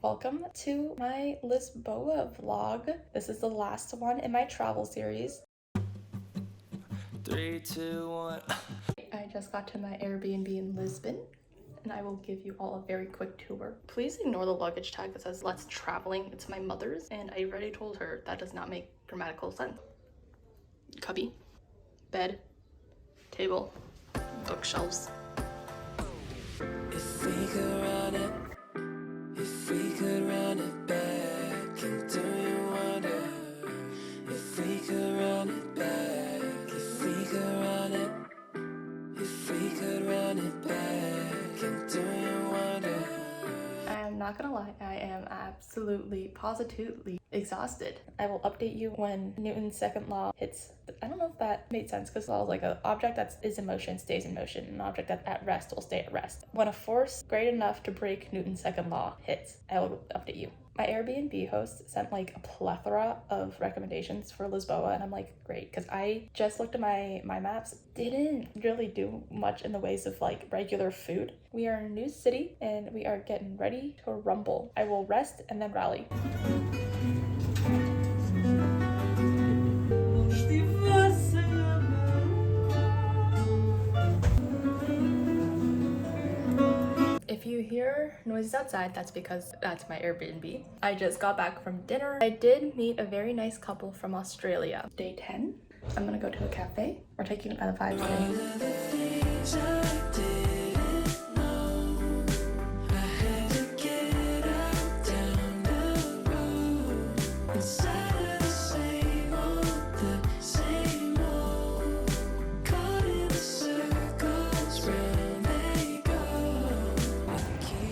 Welcome to my Lisboa vlog. This is the last one in my travel series. 3, 2, 1. I just got to my Airbnb in Lisbon and I will give you all a very quick tour. Please ignore the luggage tag that says "Let's Traveling." It's my mother's and I already told her that does not make grammatical sense. Cubby, bed, table, bookshelves. If we could run it, if we could run it back, and do you wonder if we could run it back, if we could run it, if we could run it back, and do you wonder? I'm not gonna lie, I am absolutely, positively exhausted. I will update you when Newton's second law hits. I don't know if that made sense because law is like an object that is in motion stays in motion, an object that's at rest will stay at rest. When a force great enough to break Newton's second law hits, I will update you. My Airbnb host sent like a plethora of recommendations for Lisboa and I'm like, great, because I just looked at my maps, didn't really do much in the ways of like regular food. We are in a new city and we are getting ready to rumble. I will rest and then rally. If you hear noises outside, that's because that's my Airbnb. I just got back from dinner. I did meet a very nice couple from Australia. Day 10, I'm gonna go to a cafe. We're taking it by the vibes today.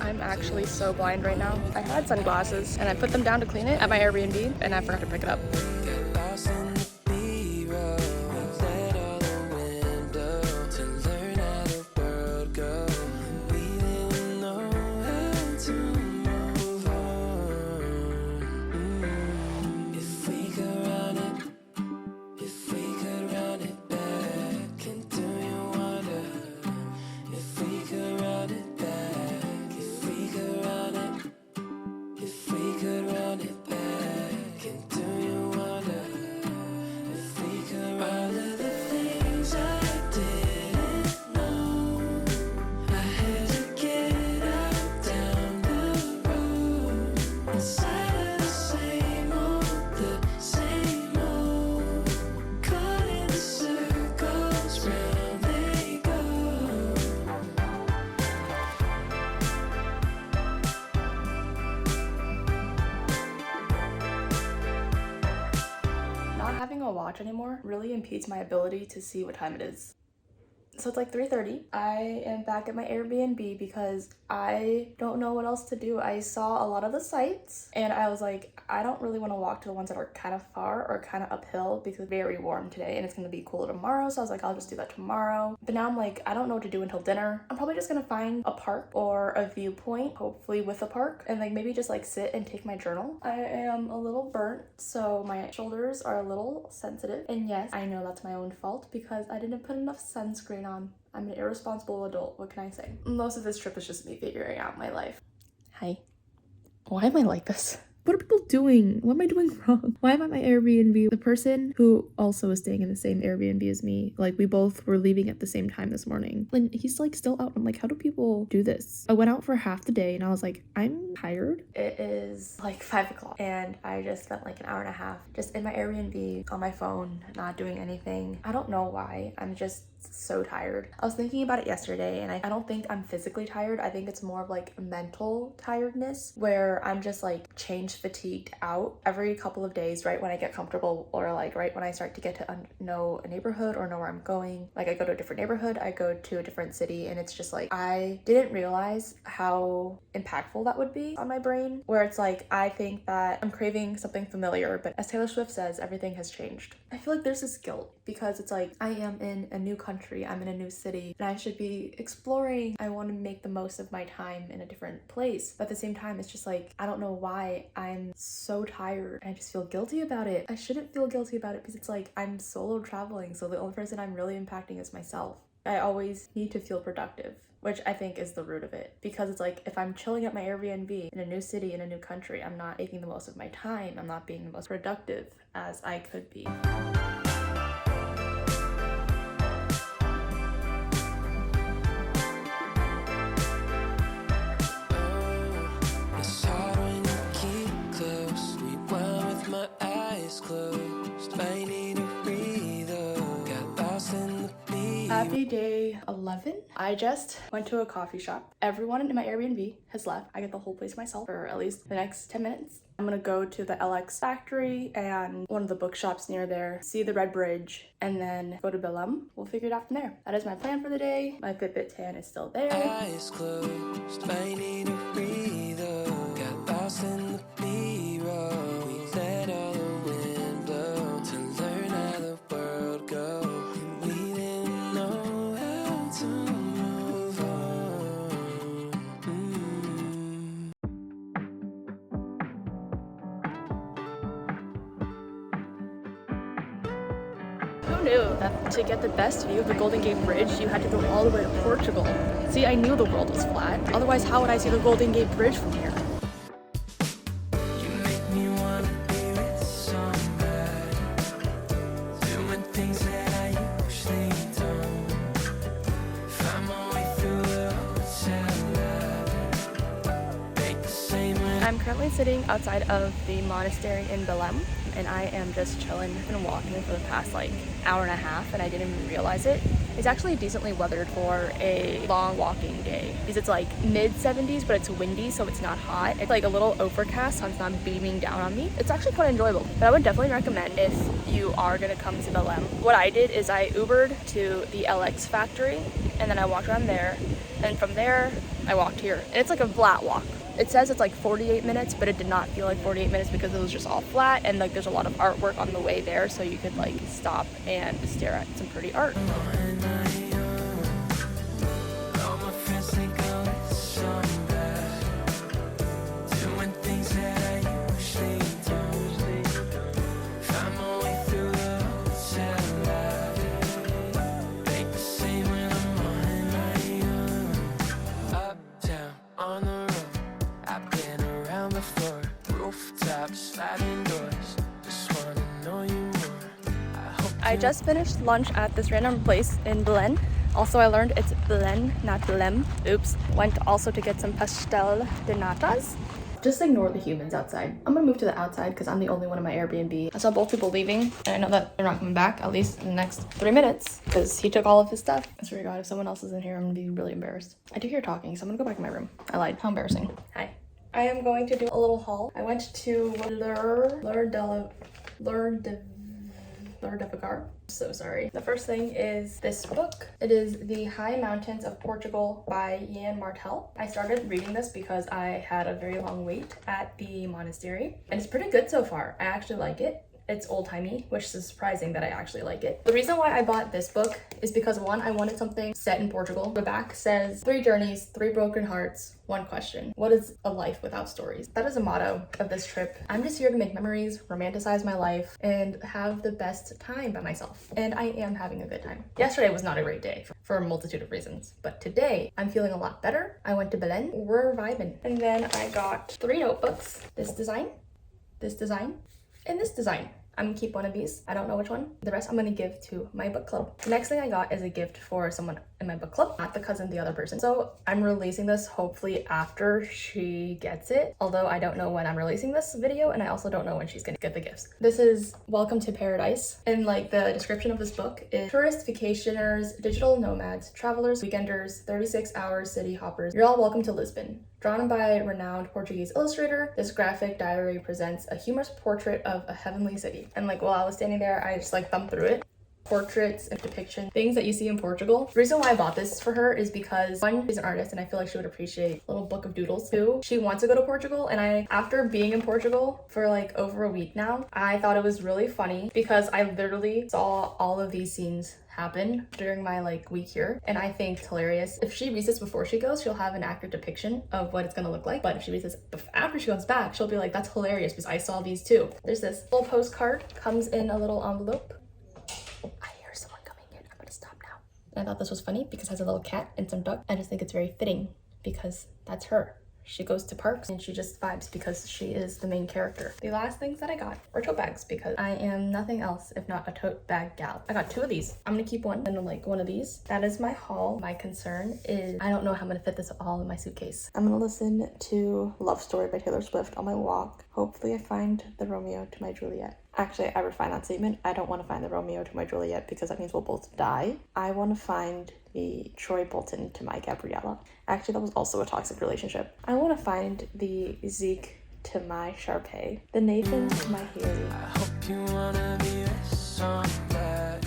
I'm actually so blind right now. I had sunglasses and I put them down to clean it at my Airbnb and I forgot to pick it up. Having a watch anymore really impedes my ability to see what time it is. So it's like 3:30. I am back at my Airbnb because I don't know what else to do. I saw a lot of the sites and I was like, I don't really want to walk to the ones that are kind of far or kind of uphill because it's very warm today and it's going to be cooler tomorrow. So I was like, I'll just do that tomorrow. But now I'm like, I don't know what to do until dinner. I'm probably just going to find a park or a viewpoint, hopefully with a park, and like maybe just like sit and take my journal. I am a little burnt, so my shoulders are a little sensitive. And yes, I know that's my own fault because I didn't put enough sunscreen on. I'm an irresponsible adult, what can I say? Most of this trip is just me figuring out my life. Hi. Why am I like this? What are people doing? What am I doing wrong? Why am I at my Airbnb? The person who also was staying in the same Airbnb as me, like we both were leaving at the same time this morning. And he's like still out. I'm like, how do people do this? I went out for half the day and I was like, I'm tired. It is like 5 o'clock and I just spent like an hour and a half just in my Airbnb on my phone, not doing anything. I don't know why. I'm just so tired. I was thinking about it yesterday and I don't think I'm physically tired. I think it's more of like mental tiredness where I'm just like change fatigued out every couple of days, right when I get comfortable or like right when I start to get to know a neighborhood or know where I'm going. Like I go to a different neighborhood, I go to a different city, and it's just like I didn't realize how impactful that would be on my brain, where it's like I think that I'm craving something familiar, but as Taylor Swift says, everything has changed. I feel like there's this guilt because it's like I am in a new country, I'm in a new city, and I should be exploring. I want to make the most of my time in a different place, but at the same time it's just like I don't know why I'm so tired and I just feel guilty about it. I shouldn't feel guilty about it because it's like I'm solo traveling, so the only person I'm really impacting is myself. I always need to feel productive. which I think is the root of it. Because it's like, if I'm chilling at my Airbnb in a new city, in a new country, I'm not making the most of my time. I'm not being the most productive as I could be. It's hard when you keep close. Rewind with my eyes closed. I need a breather. Got lost in the bleed. Happy day 11. I just went to a coffee shop. Everyone in my Airbnb has left. I get the whole place myself for at least the next 10 minutes. I'm gonna go to the LX factory and one of the bookshops near there, see the Red Bridge, and then go to Belém. We'll figure it out from there. That is my plan for the day. My Fitbit tan is still there. Eyes closed. I need a breather. Got lost in the bleed road. We let all the wind blow to learn how the world goes. And we didn't know how to move on. Who knew that to get the best view of the Golden Gate Bridge, you had to go all the way to Portugal? See, I knew the world was flat. Otherwise, how would I see the Golden Gate Bridge from here? You make me wanna be with somebody, doing things that I usually don't. Find my way through the hotel lobby, make the same when I'm currently sitting outside of the monastery in Belém, and I am just chilling and walking for the past like hour and a half, and I didn't even realize it. It's actually decently weathered for a long walking day because it's like mid 70s, but it's windy, so it's not hot. It's like a little overcast, so it's not beaming down on me. It's actually quite enjoyable, but I would definitely recommend if you are gonna come to Belém. What I did is I Ubered to the LX factory, and then I walked around there, and from there I walked here, and it's like a flat walk. It says it's like 48 minutes, but it did not feel like 48 minutes because it was just all flat, and like there's a lot of artwork on the way there, so you could like stop and stare at some pretty art. all my friends think I'm with somebody, doing things that I usually don't. Find my way through the hotel lobby, make the same when I'm on my own. Uptown, on the road, I've been around before. Rooftops, sliding doors, just wanna know you more. I just finished lunch at this random place in Belém. Also, I learned it's Belém, not Belém. Oops. Went also to get some pastel de natas. Just ignore the humans outside. I'm gonna move to the outside because I'm the only one in my Airbnb. I saw both people leaving, and I know that they're not coming back, at least in the next 3 minutes, because he took all of his stuff. I swear to God, if someone else is in here, I'm gonna be really embarrassed. I do hear talking, so I'm gonna go back in my room. I lied. How embarrassing. Hi. I am going to do a little haul. I went to Ler Devagar. So sorry. The first thing is this book. It is The High Mountains of Portugal by Jan Martel. I started reading this because I had a very long wait at the monastery, and it's pretty good so far. I actually like it. It's old-timey, which is surprising that I actually like it. The reason why I bought this book is because, one, I wanted something set in Portugal. The back says 3 journeys, 3 broken hearts, 1 question. What is a life without stories? That is a motto of this trip. I'm just here to make memories, romanticize my life, and have the best time by myself. And I am having a good time. Yesterday was not a great day for a multitude of reasons, but today I'm feeling a lot better. I went to Belém. We're vibing. And then I got 3 notebooks. This design, and this design. I'm gonna keep one of these. I don't know which one. The rest I'm gonna give to my book club. The next thing I got is a gift for someone in my book club, not the cousin, the other person. So I'm releasing this hopefully after she gets it, although I don't know when I'm releasing this video, and I also don't know when she's gonna get the gifts. This is Welcome to Paradise, and like the description of this book is tourist, vacationers, digital nomads, travelers, weekenders, 36-hour city hoppers. You're all welcome to Lisbon. Drawn by renowned Portuguese illustrator, this graphic diary presents a humorous portrait of a heavenly city. And like while I was standing there, I just like thumbed through it. Portraits and depictions, things that you see in Portugal. The reason why I bought this for her is because, one, she's an artist and I feel like she would appreciate a little book of doodles. 2, she wants to go to Portugal, and after being in Portugal for like over a week now, I thought it was really funny because I literally saw all of these scenes happen during my like week here, and I think it's hilarious. If she reads this before she goes, she'll have an accurate depiction of what it's gonna look like, but if she reads this after she comes back, she'll be like, that's hilarious because I saw these too. There's this little postcard, comes in a little envelope. I hear someone coming in. I'm gonna stop now. And I thought this was funny because it has a little cat and some duck. I just think it's very fitting because that's her. She goes to parks and she just vibes because she is the main character. The last things that I got were tote bags because I am nothing else if not a tote bag gal. I got 2 of these. I'm gonna keep one and like one of these. That is my haul. My concern is I don't know how I'm gonna fit this all in my suitcase. I'm gonna listen to Love Story by Taylor Swift on my walk. Hopefully I find the Romeo to my Juliet. Actually, I refine that statement. I don't want to find the Romeo to my Juliet because that means we'll both die. I want to find the Troy Bolton to my Gabriella. Actually, that was also a toxic relationship. I want to find the Zeke to my Sharpay. The Nathan to my Haley. I hope you wanna be with somebody,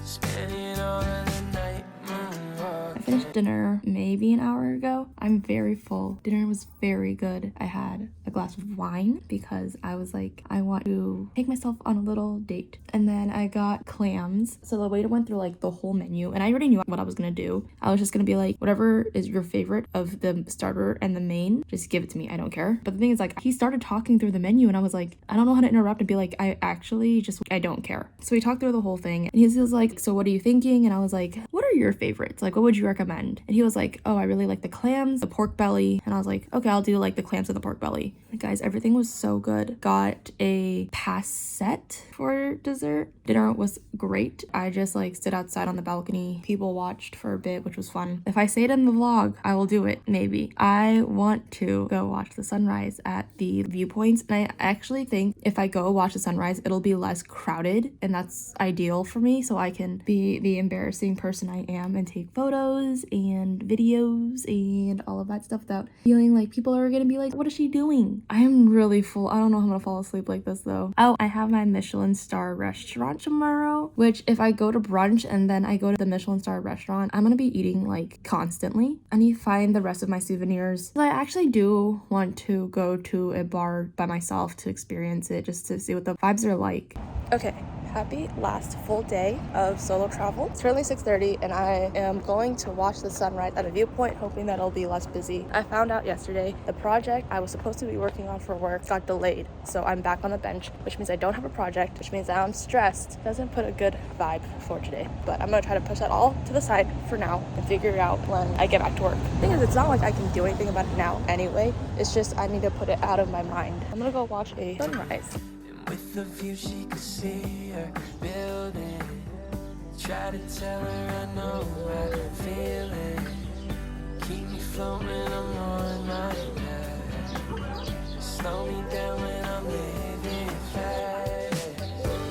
spending all of the night moonwalking. I finished dinner maybe an hour ago. I'm very full. Dinner was very good. I had a glass of wine because I was like, I want to take myself on a little date. And then I got clams. So the waiter went through like the whole menu and I already knew what I was gonna do. I was just gonna be like, whatever is your favorite of the starter and the main, just give it to me. I don't care. But the thing is like, he started talking through the menu and I was like, I don't know how to interrupt and be like, I don't care. So he talked through the whole thing and he was like, so what are you thinking? And I was like, what are your favorites? Like, what would you recommend? And he was like, oh, I really like the clams, the pork belly. And I was like, okay, I'll do like the clams and the pork belly. Like, guys, everything was so good. Got a passet for dessert. Dinner was great. I just like stood outside on the balcony. People watched for a bit, which was fun. If I say it in the vlog, I will do it, maybe. I want to go watch the sunrise at the viewpoints. And I actually think if I go watch the sunrise, it'll be less crowded. And that's ideal for me. So I can be the embarrassing person I am and take photos and videos and all of that stuff without feeling like people are gonna be like, what is she doing? I am really full. I don't know how I'm gonna fall asleep like this though. Oh, I have my Michelin star restaurant tomorrow, which if I go to brunch and then I go to the Michelin star restaurant, I'm gonna be eating like constantly. I need to find the rest of my souvenirs. I actually do want to go to a bar by myself to experience it, just to see what the vibes are like. Okay. Happy last full day of solo travel. It's currently 6:30 and I am going to watch the sunrise at a viewpoint, hoping that it'll be less busy. I found out yesterday the project I was supposed to be working on for work got delayed. So I'm back on the bench, which means I don't have a project, which means that I'm stressed. Doesn't put a good vibe for today. But I'm gonna try to push that all to the side for now and figure it out when I get back to work. The thing is, it's not like I can do anything about it now anyway. It's just I need to put it out of my mind. I'm gonna go watch a sunrise. With the view she could see her building. Try to tell her I know how I'm feeling. Keep me floating, I'm on my back. Slow me down when I'm living fast.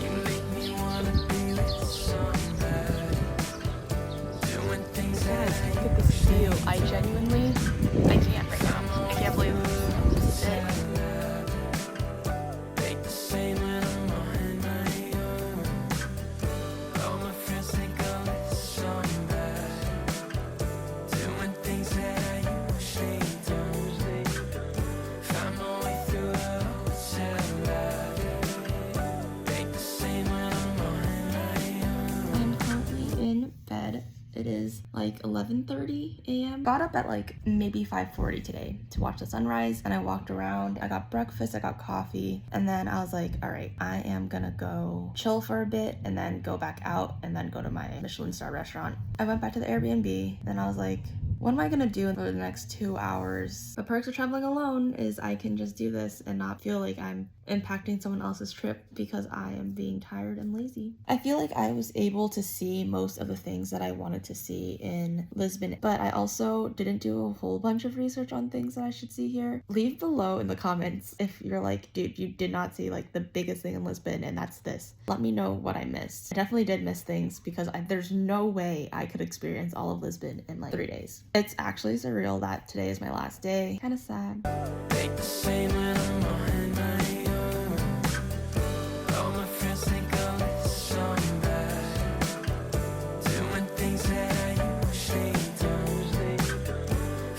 You make me wanna be with somebody, doing things that I Look at this view. I can't right now. I can't believe it. It is like 11:30 a.m. Got up at like maybe 5:40 today to watch the sunrise and I walked around. I got breakfast, I got coffee, and then I was like, all right, I am gonna go chill for a bit and then go back out and then go to my Michelin star restaurant. I went back to the Airbnb, then I was like, what am I gonna do for the next 2 hours? The perks of traveling alone is I can just do this and not feel like I'm impacting someone else's trip because I am being tired and lazy. I feel like I was able to see most of the things that I wanted to see in Lisbon, but I also didn't do a whole bunch of research on things that I should see here. Leave below in the comments if you're like, dude, you did not see like the biggest thing in Lisbon and that's this. Let me know what I missed. I definitely did miss things because there's no way I could experience all of Lisbon in like 3 days. It's actually surreal that today is my last day. Kind of sad. make the same when I'm on my own. All my friends think I'm somebody, doing things that I usually don't.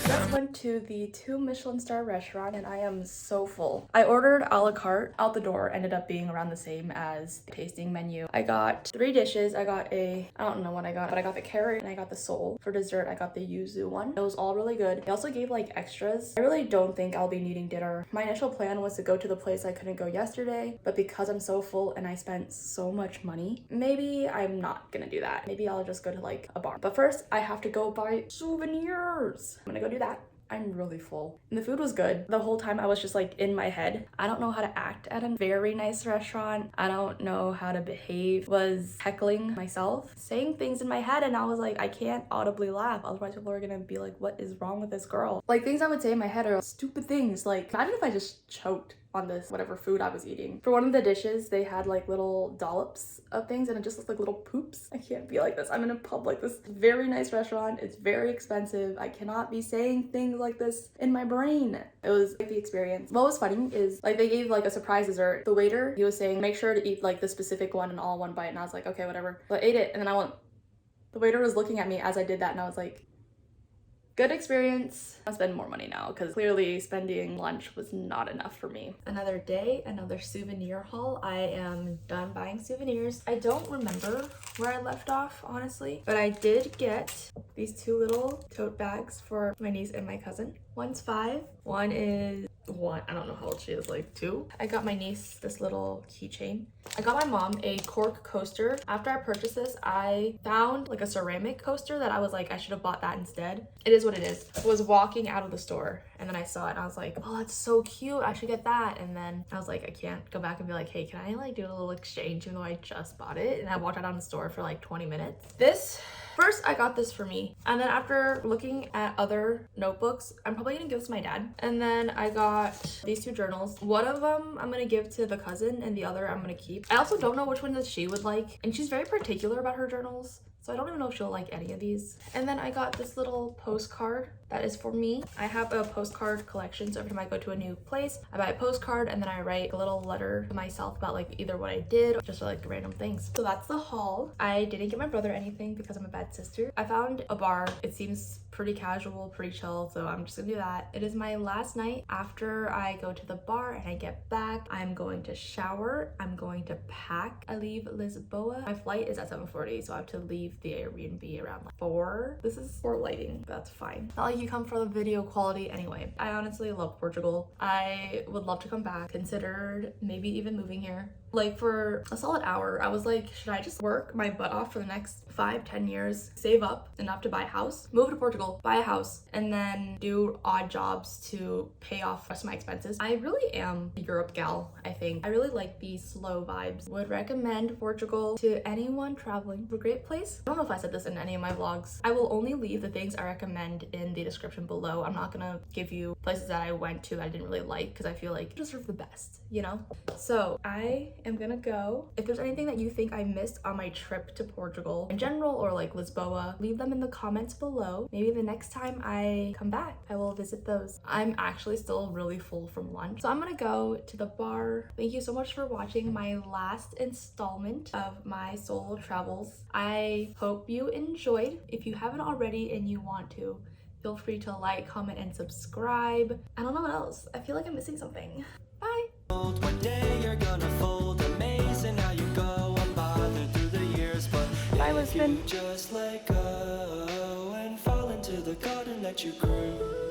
Just went to the 2 Michelin star restaurant and I am so full. I ordered a la carte. Out the door ended up being around the same as the tasting menu. I got 3 dishes. I got I don't know what I got, but I got the Kare and I got the sole. For dessert, I got the yuzu one. It was all really good. They also gave like extras. I really don't think I'll be needing dinner. My initial plan was to go to the place I couldn't go yesterday, but because I'm so full and I spent so much money, maybe I'm not gonna do that. Maybe I'll just go to like a bar. But first, I have to go buy souvenirs. I'm gonna go do that. I'm really full. And the food was good. The whole time I was just like in my head. I don't know how to act at a very nice restaurant. I don't know how to behave. Was heckling myself, saying things in my head, and I was like, I can't audibly laugh. Otherwise people are gonna be like, what is wrong with this girl? Like things I would say in my head are stupid things. Like imagine if I just choked on this whatever food I was eating. For one of the dishes, they had like little dollops of things and it just looked like little poops. I can't be like this. I'm in a public. This very nice restaurant. It's very expensive. I cannot be saying things like this in my brain. It was like the experience. What was funny is like they gave like a surprise dessert. The waiter, he was saying, make sure to eat like the specific one and all one bite. And I was like, okay, whatever. So I ate it and then the waiter was looking at me as I did that and I was like, good experience. I'll spend more money now because clearly spending lunch was not enough for me. Another day, another souvenir haul. I am done buying souvenirs. I don't remember where I left off, honestly, but I did get these 2 little tote bags for my niece and my cousin. One's 5, one is 1. I don't know how old she is, like 2. I got my niece this little keychain. I got my mom a cork coaster. After I purchased this, I found like a ceramic coaster that I was like, I should have bought that instead. It is what it is. I was walking out of the store and then I saw it and I was like, oh, that's so cute. I should get that. And then I was like, I can't go back and be like, hey, can I like do a little exchange even though I just bought it? And I walked out of the store for like 20 minutes. First, I got this for me. And then after looking at other notebooks, I'm probably gonna give this to my dad. And then I got these 2 journals. One of them I'm gonna give to the cousin and the other I'm gonna keep. I also don't know which one that she would like. And she's very particular about her journals. So I don't even know if she'll like any of these. And then I got this little postcard that is for me. I have a postcard collection, so every time I go to a new place, I buy a postcard and then I write a little letter to myself about like either what I did or just like random things. So that's the haul. I didn't get my brother anything because I'm a bad sister. I found a bar. It seems pretty casual, pretty chill, so I'm just gonna do that. It is my last night. After I go to the bar and I get back, I'm going to shower. I'm going to pack. I leave Lisboa. My flight is at 7:40, so I have to leave the Airbnb around like 4. This is poor lighting, but that's fine. Not like you come for the video quality anyway. I honestly love Portugal. I would love to come back. Considered maybe even moving here. Like for a solid hour, I was like, should I just work my butt off for the next 5-10 years, save up enough to buy a house, move to Portugal, buy a house, and then do odd jobs to pay off the rest of my expenses? I really am a Europe gal, I think. I really like these slow vibes. Would recommend Portugal to anyone traveling. It's a great place. I don't know if I said this in any of my vlogs. I will only leave the things I recommend in the description below. I'm not gonna give you places that I went to that I didn't really like because I feel like you deserve the best, you know? So I am gonna go. If there's anything that you think I missed on my trip to Portugal in general or like Lisboa, leave them in the comments below. Maybe the next time I come back, I will visit those. I'm actually still really full from lunch, so I'm gonna go to the bar. Thank you so much for watching my last installment of my solo travels. I hope you enjoyed. If you haven't already and you want to, feel free to like, comment, and subscribe. I don't know what else. I feel like I'm missing something. Bye. One day you're gonna fold, amazing how you go unbothered through the years. But Bye, if you Lisbon. just let go and fall into the garden that you grew.